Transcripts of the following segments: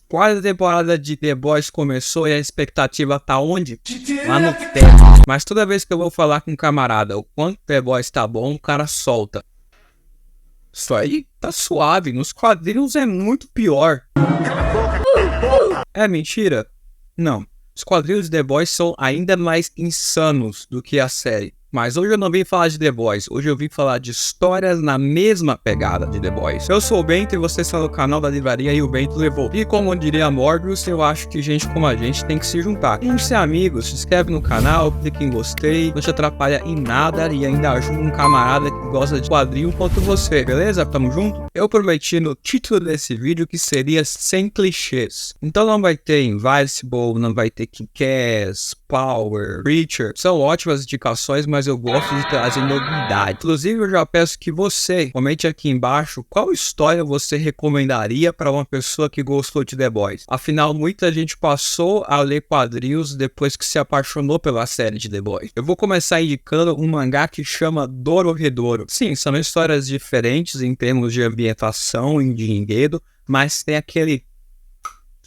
Quarta temporada de The Boys começou e a expectativa tá onde? Lá no teto. Mas toda vez que eu vou falar com um camarada o quanto The Boys tá bom, o cara solta. Isso aí tá suave, nos quadrinhos é muito pior. É mentira? Não. Os quadrinhos de The Boys são ainda mais insanos do que a série. Mas hoje eu não vim falar de The Boys, hoje eu vim falar de histórias na mesma pegada de The Boys. Eu sou o Bento e você está no canal da Livraria e o Bento levou. E como diria Morbius, eu acho que gente como a gente tem que se juntar. Vamos ser amigos, se inscreve no canal, clique em gostei, não te atrapalha em nada e ainda ajuda um camarada que gosta de quadrinho quanto você, beleza? Tamo junto? Eu prometi no título desse vídeo que seria sem clichês. Então não vai ter Invincible, não vai ter Kick-Ass, Power, Preacher. São ótimas indicações, mas eu gosto de trazer novidade. Inclusive, eu já peço que você comente aqui embaixo qual história você recomendaria para uma pessoa que gostou de The Boys. Afinal, muita gente passou a ler quadrinhos depois que se apaixonou pela série de The Boys. Eu vou começar indicando um mangá que chama Dorohedoro. Sim, são histórias diferentes em termos de ambientação e de enredo, mas tem aquele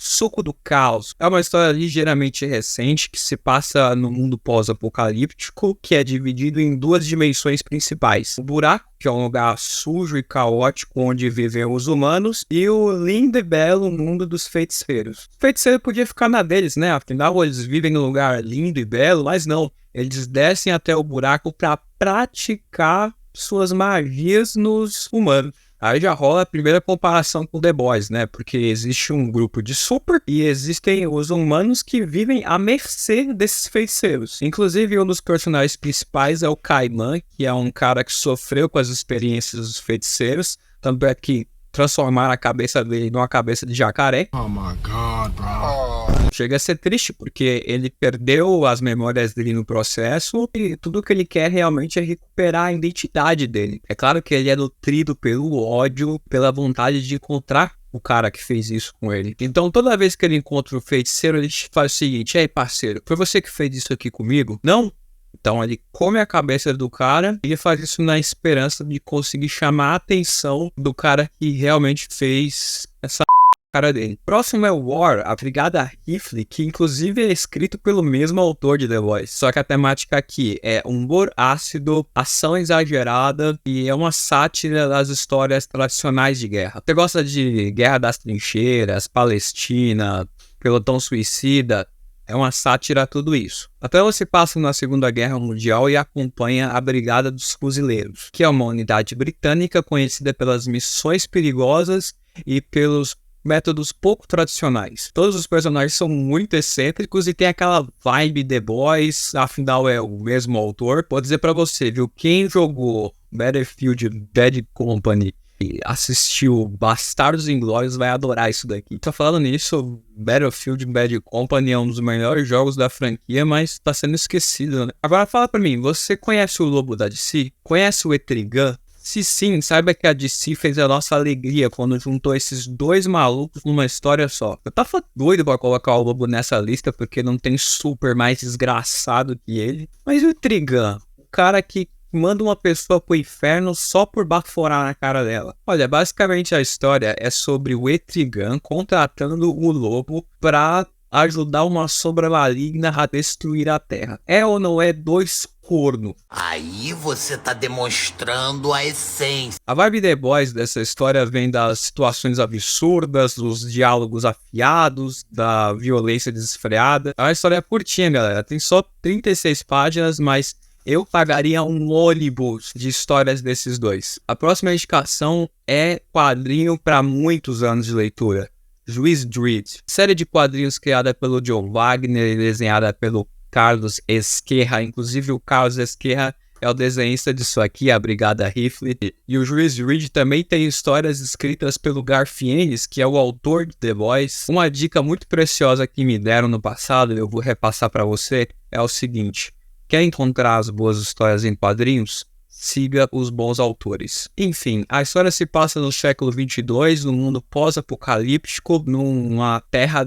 suco do caos. É uma história ligeiramente recente que se passa no mundo pós-apocalíptico, que é dividido em duas dimensões principais. O buraco, que é um lugar sujo e caótico onde vivem os humanos, e o lindo e belo mundo dos feiticeiros. O feiticeiro podia ficar na deles, né? Afinal, eles vivem num lugar lindo e belo, mas não. Eles descem até o buraco para praticar suas magias nos humanos. Aí já rola a primeira comparação com The Boys, né? Porque existe um grupo de super e existem os humanos que vivem à mercê desses feiticeiros. Inclusive, um dos personagens principais é o Kaiman, que é um cara que sofreu com as experiências dos feiticeiros. Tanto é que transformaram a cabeça dele numa cabeça de jacaré. Oh my God, bro. Chega a ser triste, porque ele perdeu as memórias dele no processo e tudo que ele quer realmente é recuperar a identidade dele. É claro que ele é nutrido pelo ódio, pela vontade de encontrar o cara que fez isso com ele. Então toda vez que ele encontra o feiticeiro, ele faz o seguinte: ei parceiro, foi você que fez isso aqui comigo? Não? Então ele come a cabeça do cara e ele faz isso na esperança de conseguir chamar a atenção do cara que realmente fez essa cara dele. Próximo é War, a Brigada Rifle, que inclusive é escrito pelo mesmo autor de The Boys. Só que a temática aqui é humor ácido, ação exagerada e é uma sátira das histórias tradicionais de guerra. Você gosta de Guerra das Trincheiras, Palestina, Pelotão Suicida? É uma sátira a tudo isso. A trama se passa na Segunda Guerra Mundial e acompanha a Brigada dos Fuzileiros, que é uma unidade britânica conhecida pelas missões perigosas e pelos métodos pouco tradicionais. Todos os personagens são muito excêntricos e tem aquela vibe The Boys, afinal é o mesmo autor. Vou dizer pra você, viu, quem jogou Battlefield Bad Company e assistiu Bastardos Inglórios vai adorar isso daqui. Tô falando nisso, Battlefield Bad Company é um dos melhores jogos da franquia, mas tá sendo esquecido, né? Agora fala pra mim, você conhece o Lobo da DC? Conhece o Etrigan? Se sim, saiba que a DC fez a nossa alegria quando juntou esses dois malucos numa história só. Eu tava doido pra colocar o Lobo nessa lista porque não tem super mais desgraçado que ele. Mas o Trigun, o cara que manda uma pessoa pro inferno só por baforar na cara dela. Olha, basicamente a história é sobre o Etrigan contratando o Lobo pra ajudar uma sombra maligna a destruir a Terra. É ou não é dois corno? Aí você tá demonstrando a essência. A vibe The Boys dessa história vem das situações absurdas, dos diálogos afiados, da violência desfreada. É uma história curtinha, galera. Tem só 36 páginas, mas eu pagaria um ônibus de histórias desses dois. A próxima indicação é quadrinho para muitos anos de leitura. Juiz Dredd, série de quadrinhos criada pelo John Wagner e desenhada pelo Carlos Ezquerra. Inclusive o Carlos Ezquerra é o desenhista disso aqui, a Brigada Rifle. E o Juiz Dredd também tem histórias escritas pelo Garfienes, que é o autor de The Boys. Uma dica muito preciosa que me deram no passado, eu vou repassar para você, é o seguinte: quer encontrar as boas histórias em quadrinhos? siga os bons autores. Enfim, a história se passa no século 22, num mundo pós-apocalíptico, numa terra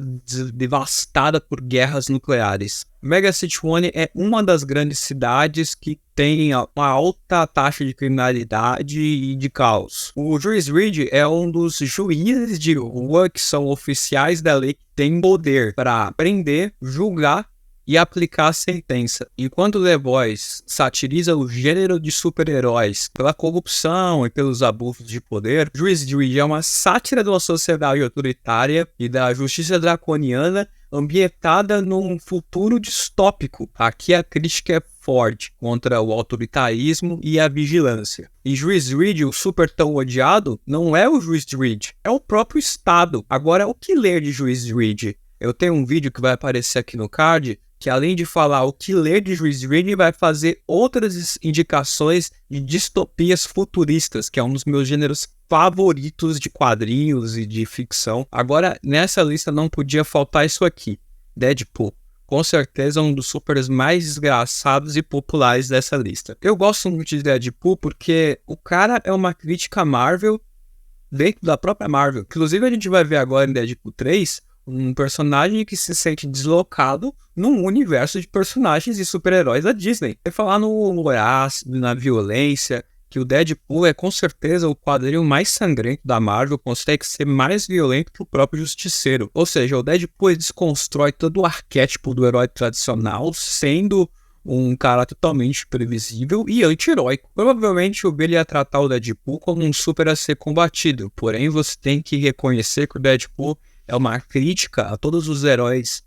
devastada por guerras nucleares. Mega City One é uma das grandes cidades que tem uma alta taxa de criminalidade e de caos. O juiz Reed é um dos juízes de rua que são oficiais da lei que têm poder para prender, julgar e aplicar a sentença. Enquanto The Boys satiriza o gênero de super-heróis pela corrupção e pelos abusos de poder, Juiz Dredd é uma sátira de uma sociedade autoritária e da justiça draconiana ambientada num futuro distópico. Aqui a crítica é forte contra o autoritarismo e a vigilância. E Juiz Dredd, o super tão odiado, não é o Juiz Dredd, é o próprio Estado. Agora, o que ler de Juiz Dredd? Eu tenho um vídeo que vai aparecer aqui no card, que além de falar o que ler de Juiz Dredd, vai fazer outras indicações de distopias futuristas, que é um dos meus gêneros favoritos de quadrinhos e de ficção. Agora, nessa lista não podia faltar isso aqui, Deadpool. Com certeza um dos supers mais desgraçados e populares dessa lista. Eu gosto muito de Deadpool porque o cara é uma crítica Marvel dentro da própria Marvel. Inclusive a gente vai ver agora em Deadpool 3 um personagem que se sente deslocado num universo de personagens e super-heróis da Disney. Vai falar no ácido, na violência, que o Deadpool é com certeza o quadrinho mais sangrento da Marvel, consegue ser mais violento que o próprio Justiceiro. Ou seja, o Deadpool desconstrói todo o arquétipo do herói tradicional, sendo um cara totalmente previsível e anti-heróico. Provavelmente o Billy ia tratar o Deadpool como um super a ser combatido, porém você tem que reconhecer que o Deadpool é uma crítica a todos os heróis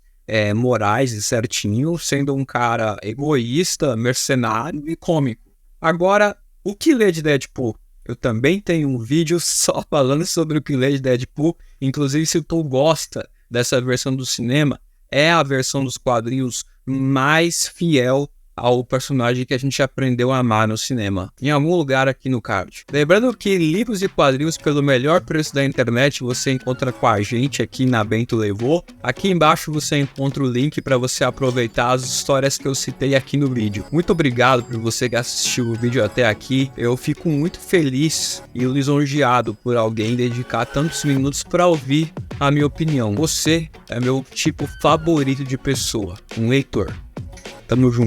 morais e certinho, sendo um cara egoísta, mercenário e cômico. Agora, o que ler de Deadpool? Eu também tenho um vídeo só falando sobre o que ler de Deadpool. Inclusive, se tu gosta dessa versão do cinema, é a versão dos quadrinhos mais fiel ao personagem que a gente aprendeu a amar no cinema, em algum lugar aqui no card. Lembrando que livros e quadrinhos pelo melhor preço da internet você encontra com a gente aqui na Bento Levou. Aqui embaixo você encontra o link para você aproveitar as histórias que eu citei aqui no vídeo. Muito obrigado por você que assistiu o vídeo até aqui. Eu fico muito feliz e lisonjeado por alguém dedicar tantos minutos para ouvir a minha opinião. Você é meu tipo favorito de pessoa, um leitor. Tamo junto.